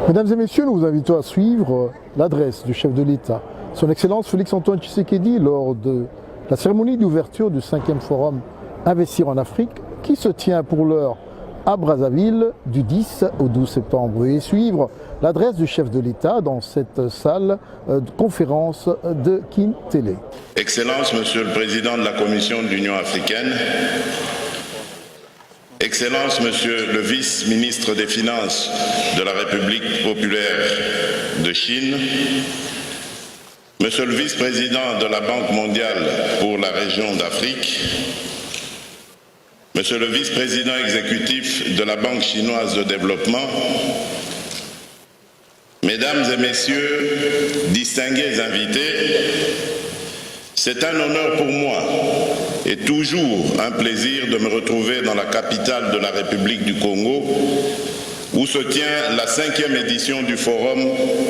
Mesdames et messieurs, nous vous invitons à suivre l'adresse du chef de l'État, son Excellence Félix-Antoine Tshisekedi, lors de la cérémonie d'ouverture du 5e Forum Investir en Afrique, qui se tient pour l'heure à Brazzaville du 10 au 12 septembre. Et suivre l'adresse du chef de l'État dans cette salle de conférence de Kin Télé. Excellence, Monsieur le Président de la Commission de l'Union africaine, Excellence, Monsieur le Vice-ministre des Finances de la République populaire de Chine, Monsieur le Vice-président de la Banque mondiale pour la région d'Afrique, Monsieur le Vice-président exécutif de la Banque chinoise de développement, Mesdames et Messieurs, distingués invités, c'est un honneur pour moi et toujours un plaisir de me retrouver dans la capitale de la République du Congo, où se tient la 5e édition du Forum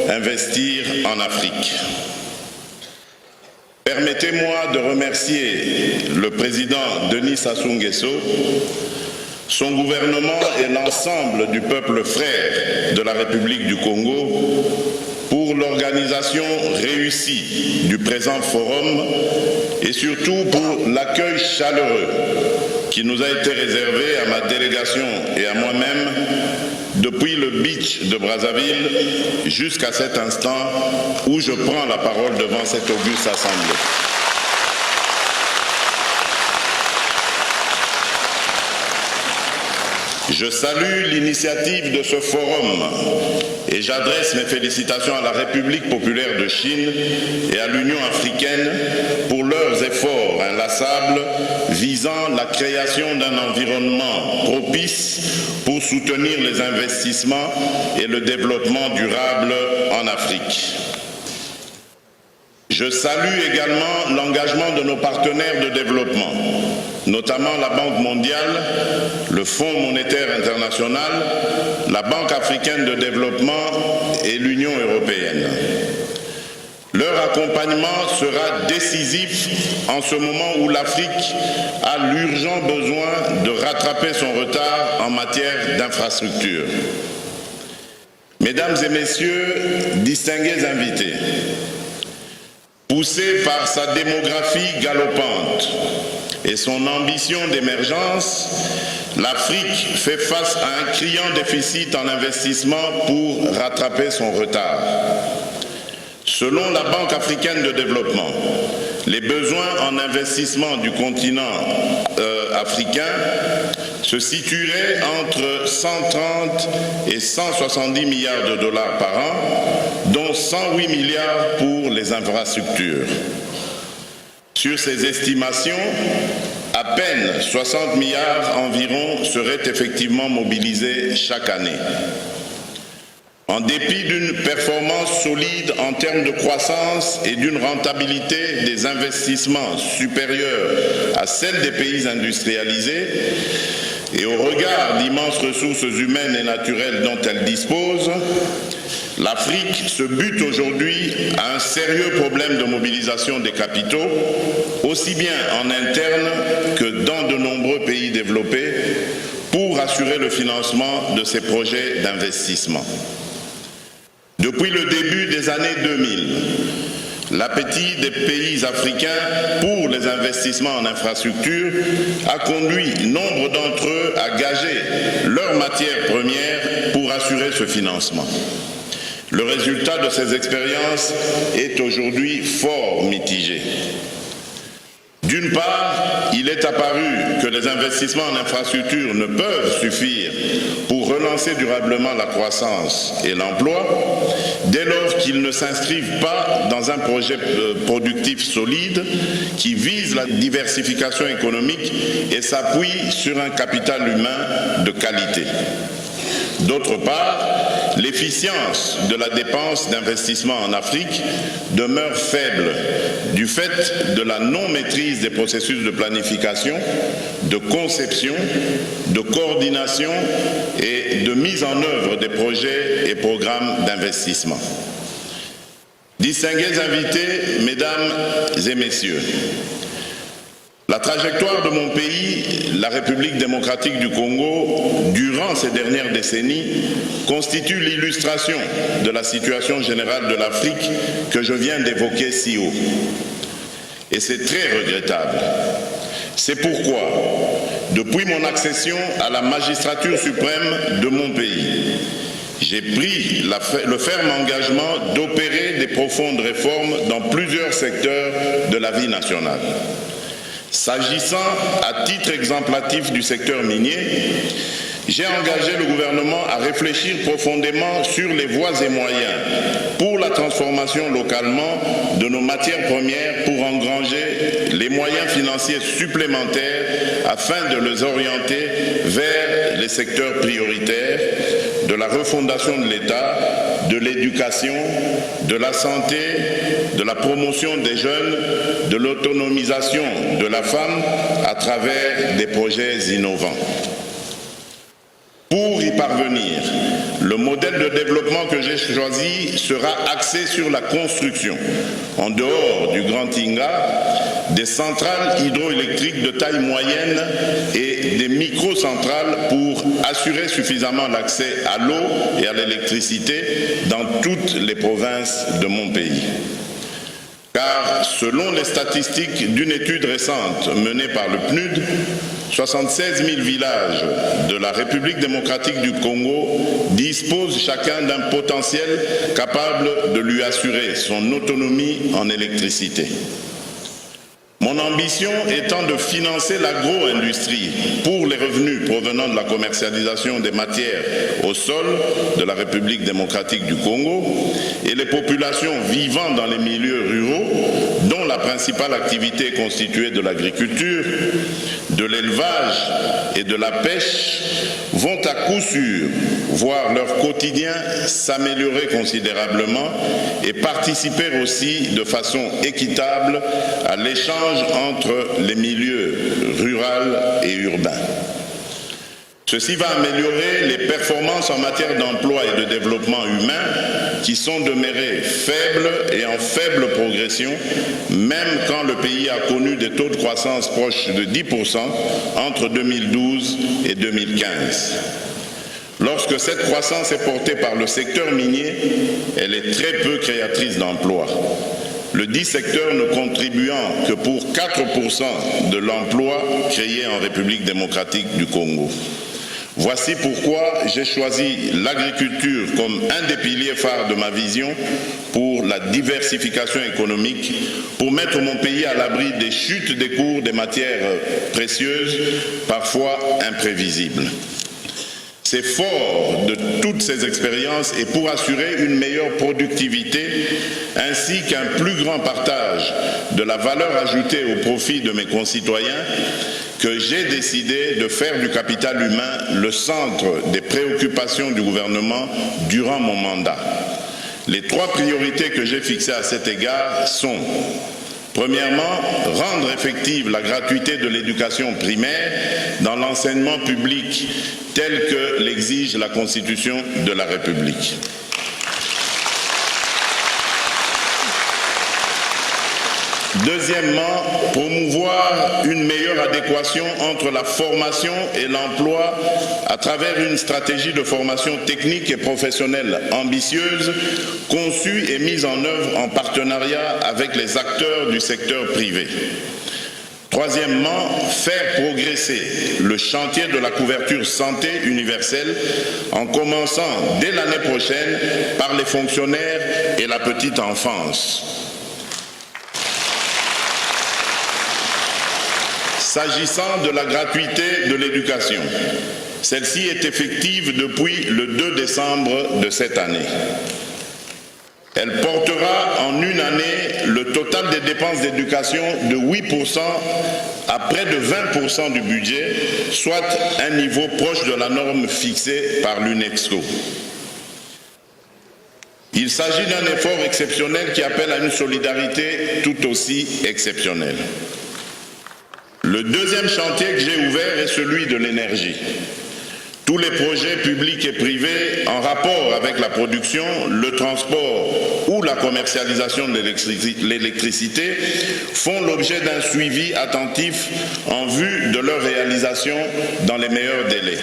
Investir en Afrique. Permettez-moi de remercier le président Denis Sassou Nguesso, son gouvernement et l'ensemble du peuple frère de la République du Congo pour l'organisation réussie du présent forum et surtout pour l'accueil chaleureux qui nous a été réservé à ma délégation et à moi-même depuis le beach de Brazzaville jusqu'à cet instant où je prends la parole devant cette auguste assemblée. Je salue l'initiative de ce forum et j'adresse mes félicitations à la République populaire de Chine et à l'Union africaine pour leurs efforts inlassables visant la création d'un environnement propice pour soutenir les investissements et le développement durable en Afrique. Je salue également l'engagement de nos partenaires de développement, notamment la Banque mondiale, le Fonds monétaire international, la Banque africaine de développement et l'Union européenne. Leur accompagnement sera décisif en ce moment où l'Afrique a l'urgent besoin de rattraper son retard en matière d'infrastructures. Mesdames et Messieurs, distingués invités, poussée par sa démographie galopante et son ambition d'émergence, l'Afrique fait face à un criant déficit en investissement pour rattraper son retard. Selon la Banque africaine de développement, les besoins en investissement du continent africain se situeraient entre 130 et 170 milliards de dollars par an, dont 108 milliards pour les infrastructures. Sur ces estimations, à peine 60 milliards environ seraient effectivement mobilisés chaque année. En dépit d'une performance solide en termes de croissance et d'une rentabilité des investissements supérieure à celle des pays industrialisés, et au regard d'immenses ressources humaines et naturelles dont elle dispose, l'Afrique se bute aujourd'hui à un sérieux problème de mobilisation des capitaux, aussi bien en interne que dans de nombreux pays développés, pour assurer le financement de ces projets d'investissement. Depuis le début des années 2000, l'appétit des pays africains pour les investissements en infrastructure a conduit nombre d'entre eux à gager leurs matières premières pour assurer ce financement. Le résultat de ces expériences est aujourd'hui fort mitigé. D'une part, il est apparu que les investissements en infrastructure ne peuvent suffire pour relancer durablement la croissance et l'emploi, dès lors qu'ils ne s'inscrivent pas dans un projet productif solide qui vise la diversification économique et s'appuie sur un capital humain de qualité. D'autre part, l'efficience de la dépense d'investissement en Afrique demeure faible du fait de la non-maîtrise des processus de planification, de conception, de coordination et de mise en œuvre des projets et programmes d'investissement. Distingués invités, mesdames et messieurs, la trajectoire de mon pays, la République démocratique du Congo, durant ces dernières décennies, constitue l'illustration de la situation générale de l'Afrique que je viens d'évoquer si haut. Et c'est très regrettable. C'est pourquoi, depuis mon accession à la magistrature suprême de mon pays, j'ai pris le ferme engagement d'opérer des profondes réformes dans plusieurs secteurs de la vie nationale. S'agissant à titre exemplatif du secteur minier, j'ai engagé le gouvernement à réfléchir profondément sur les voies et moyens pour la transformation localement de nos matières premières pour engranger les moyens financiers supplémentaires afin de les orienter vers les secteurs prioritaires de la refondation de l'État, de l'éducation, de la santé, de la promotion des jeunes, de l'autonomisation de la femme à travers des projets innovants. Pour y parvenir, le modèle de développement que j'ai choisi sera axé sur la construction, en dehors du Grand Inga, des centrales hydroélectriques de taille moyenne et des microcentrales pour assurer suffisamment l'accès à l'eau et à l'électricité dans toutes les provinces de mon pays. Car selon les statistiques d'une étude récente menée par le PNUD, 76 000 villages de la République démocratique du Congo disposent chacun d'un potentiel capable de lui assurer son autonomie en électricité. Mon ambition étant de financer l'agro-industrie pour les revenus provenant de la commercialisation des matières au sol de la République démocratique du Congo et les populations vivant dans les milieux ruraux, dont la principale activité est constituée de l'agriculture, de l'élevage et de la pêche, vont à coup sûr voir leur quotidien s'améliorer considérablement et participer aussi de façon équitable à l'échange entre les milieux rural et urbains. Ceci va améliorer les performances en matière d'emploi et de développement humain qui sont demeurées faibles et en faible progression, même quand le pays a connu des taux de croissance proches de 10% entre 2012 et 2015. Lorsque cette croissance est portée par le secteur minier, elle est très peu créatrice d'emplois. Le dit secteur ne contribuant que pour 4% de l'emploi créé en République démocratique du Congo. Voici pourquoi j'ai choisi l'agriculture comme un des piliers phares de ma vision pour la diversification économique, pour mettre mon pays à l'abri des chutes des cours des matières précieuses, parfois imprévisibles. C'est fort de toutes ces expériences et pour assurer une meilleure productivité ainsi qu'un plus grand partage de la valeur ajoutée au profit de mes concitoyens que j'ai décidé de faire du capital humain le centre des préoccupations du gouvernement durant mon mandat. Les 3 priorités que j'ai fixées à cet égard sont: premièrement, rendre effective la gratuité de l'éducation primaire dans l'enseignement public tel que l'exige la Constitution de la République. Deuxièmement, promouvoir une meilleure adéquation entre la formation et l'emploi à travers une stratégie de formation technique et professionnelle ambitieuse, conçue et mise en œuvre en partenariat avec les acteurs du secteur privé. Troisièmement, faire progresser le chantier de la couverture santé universelle en commençant dès l'année prochaine par les fonctionnaires et la petite enfance. S'agissant de la gratuité de l'éducation, celle-ci est effective depuis le 2 décembre de cette année. Elle portera en une année le total des dépenses d'éducation de 8% à près de 20% du budget, soit un niveau proche de la norme fixée par l'UNESCO. Il s'agit d'un effort exceptionnel qui appelle à une solidarité tout aussi exceptionnelle. Le deuxième chantier que j'ai ouvert est celui de l'énergie. Tous les projets publics et privés en rapport avec la production, le transport ou la commercialisation de l'électricité font l'objet d'un suivi attentif en vue de leur réalisation dans les meilleurs délais.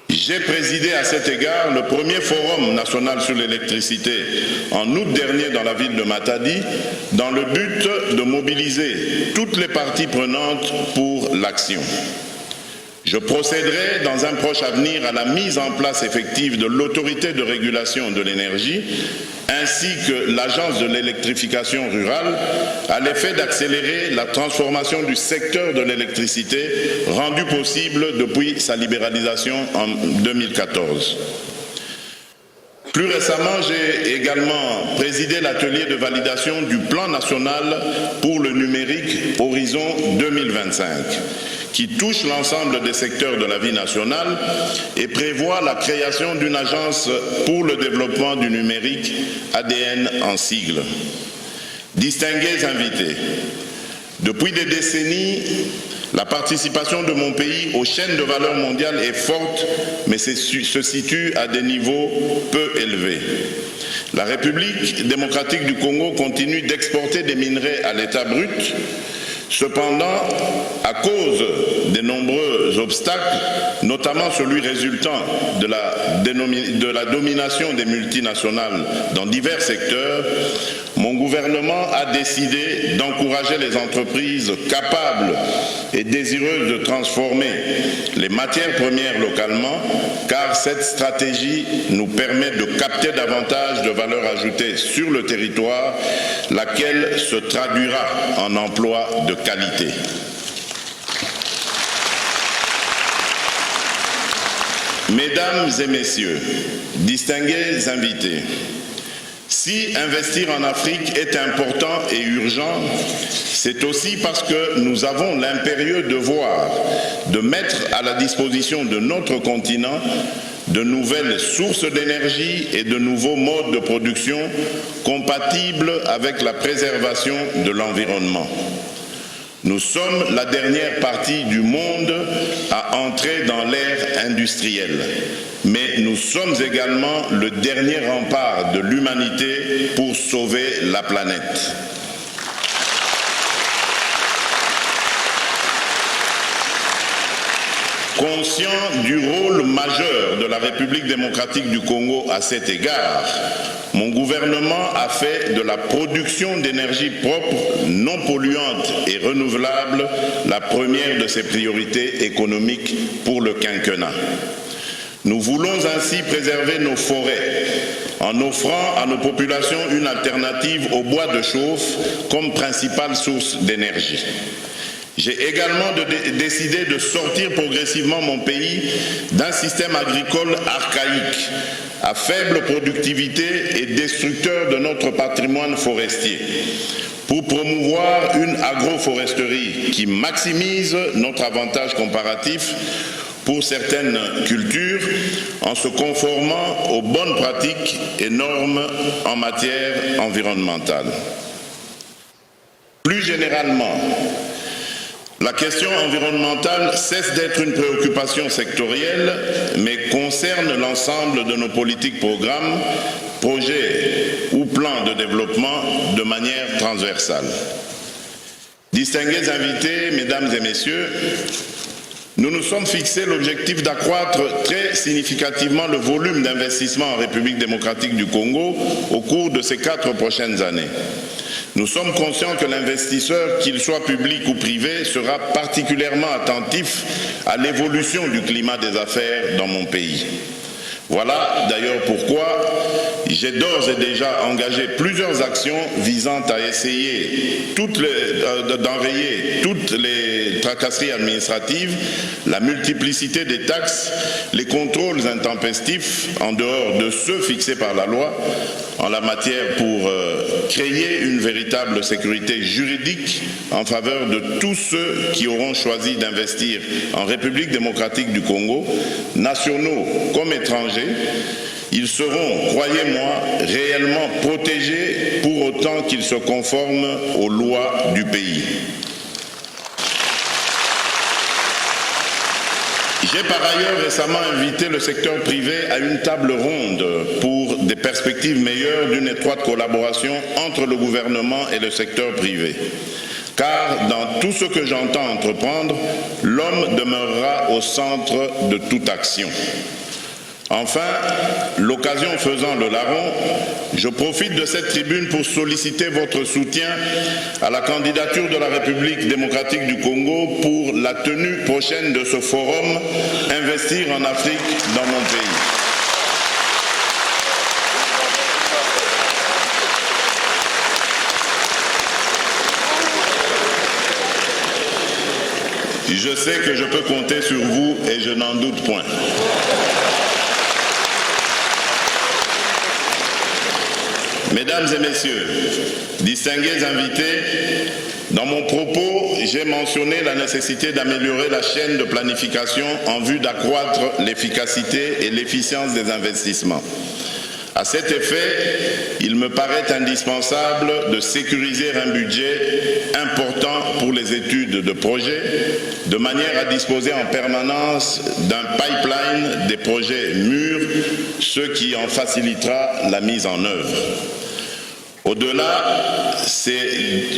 J'ai présidé à cet égard le premier forum national sur l'électricité en août dernier dans la ville de Matadi, dans le but de mobiliser toutes les parties prenantes pour l'action. Je procéderai dans un proche avenir à la mise en place effective de l'autorité de régulation de l'énergie ainsi que l'agence de l'électrification rurale à l'effet d'accélérer la transformation du secteur de l'électricité rendue possible depuis sa libéralisation en 2014. Plus récemment, j'ai également présidé l'atelier de validation du plan national pour le numérique Horizon 2025, qui touche l'ensemble des secteurs de la vie nationale et prévoit la création d'une agence pour le développement du numérique, ADN en sigle. Distingués invités, depuis des décennies, la participation de mon pays aux chaînes de valeur mondiale est forte, mais se situe à des niveaux peu élevés. La République démocratique du Congo continue d'exporter des minerais à l'état brut. Cependant, à cause des nombreux obstacles, notamment celui résultant de la domination des multinationales dans divers secteurs, mon gouvernement a décidé d'encourager les entreprises capables et désireuses de transformer les matières premières localement, car cette stratégie nous permet de capter davantage de valeur ajoutée sur le territoire, laquelle se traduira en emploi de qualité. Mesdames et messieurs, distingués invités, si investir en Afrique est important et urgent, c'est aussi parce que nous avons l'impérieux devoir de mettre à la disposition de notre continent de nouvelles sources d'énergie et de nouveaux modes de production compatibles avec la préservation de l'environnement. Nous sommes la dernière partie du monde à entrer dans l'ère industrielle, mais nous sommes également le dernier rempart de l'humanité pour sauver la planète. Conscient du rôle majeur de la République démocratique du Congo à cet égard, mon gouvernement a fait de la production d'énergie propre, non polluante et renouvelable la première de ses priorités économiques pour le quinquennat. Nous voulons ainsi préserver nos forêts en offrant à nos populations une alternative au bois de chauffe comme principale source d'énergie. J'ai également décidé de sortir progressivement mon pays d'un système agricole archaïque, à faible productivité et destructeur de notre patrimoine forestier, pour promouvoir une agroforesterie qui maximise notre avantage comparatif pour certaines cultures en se conformant aux bonnes pratiques et normes en matière environnementale. Plus généralement, la question environnementale cesse d'être une préoccupation sectorielle, mais concerne l'ensemble de nos politiques, programmes, projets ou plans de développement de manière transversale. Distingués invités, mesdames et messieurs, nous nous sommes fixés l'objectif d'accroître très significativement le volume d'investissement en République démocratique du Congo au cours de ces 4 prochaines années. Nous sommes conscients que l'investisseur, qu'il soit public ou privé, sera particulièrement attentif à l'évolution du climat des affaires dans mon pays. Voilà d'ailleurs pourquoi j'ai d'ores et déjà engagé plusieurs actions visant à essayer d'enrayer toutes les tracasseries administratives, la multiplicité des taxes, les contrôles intempestifs en dehors de ceux fixés par la loi en la matière pour créer une véritable sécurité juridique en faveur de tous ceux qui auront choisi d'investir en République démocratique du Congo, nationaux comme étrangers. Ils seront, croyez-moi, réellement protégés pour autant qu'ils se conforment aux lois du pays. J'ai par ailleurs récemment invité le secteur privé à une table ronde pour des perspectives meilleures d'une étroite collaboration entre le gouvernement et le secteur privé. Car dans tout ce que j'entends entreprendre, l'homme demeurera au centre de toute action. Enfin, l'occasion faisant le larron, je profite de cette tribune pour solliciter votre soutien à la candidature de la République démocratique du Congo pour la tenue prochaine de ce forum « Investir en Afrique dans mon pays ». Je sais que je peux compter sur vous et je n'en doute point. Mesdames et messieurs, distingués invités, dans mon propos, j'ai mentionné la nécessité d'améliorer la chaîne de planification en vue d'accroître l'efficacité et l'efficience des investissements. À cet effet, il me paraît indispensable de sécuriser un budget important pour les études de projet, de manière à disposer en permanence d'un pipeline des projets mûrs, ce qui en facilitera la mise en œuvre. Au-delà, c'est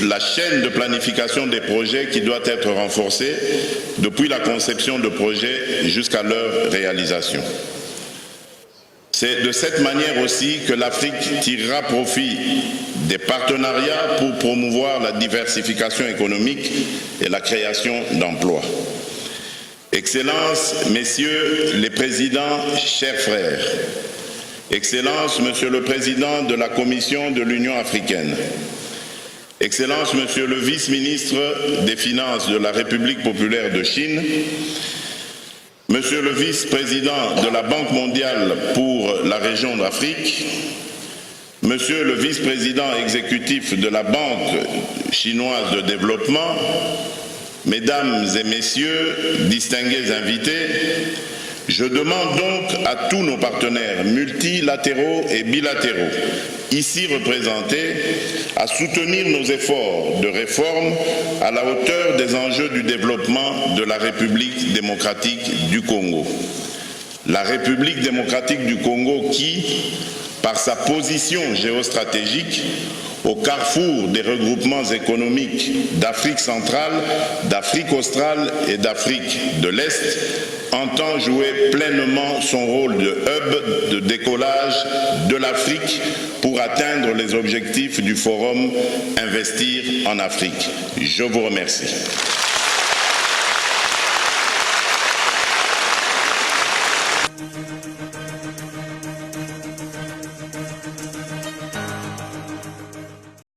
la chaîne de planification des projets qui doit être renforcée depuis la conception de projets jusqu'à leur réalisation. C'est de cette manière aussi que l'Afrique tirera profit des partenariats pour promouvoir la diversification économique et la création d'emplois. Excellences, Messieurs les Présidents, chers frères, Excellences, Monsieur le Président de la Commission de l'Union africaine, Excellences, Monsieur le Vice-ministre des Finances de la République populaire de Chine, Monsieur le vice-président de la Banque mondiale pour la région d'Afrique, Monsieur le vice-président exécutif de la Banque chinoise de développement, Mesdames et Messieurs, distingués invités, je demande donc à tous nos partenaires multilatéraux et bilatéraux, ici représentés, à soutenir nos efforts de réforme à la hauteur des enjeux du développement de la République démocratique du Congo. La République démocratique du Congo qui, par sa position géostratégique, au carrefour des regroupements économiques d'Afrique centrale, d'Afrique australe et d'Afrique de l'Est, entend jouer pleinement son rôle de hub de décollage de l'Afrique pour atteindre les objectifs du forum Investir en Afrique. Je vous remercie.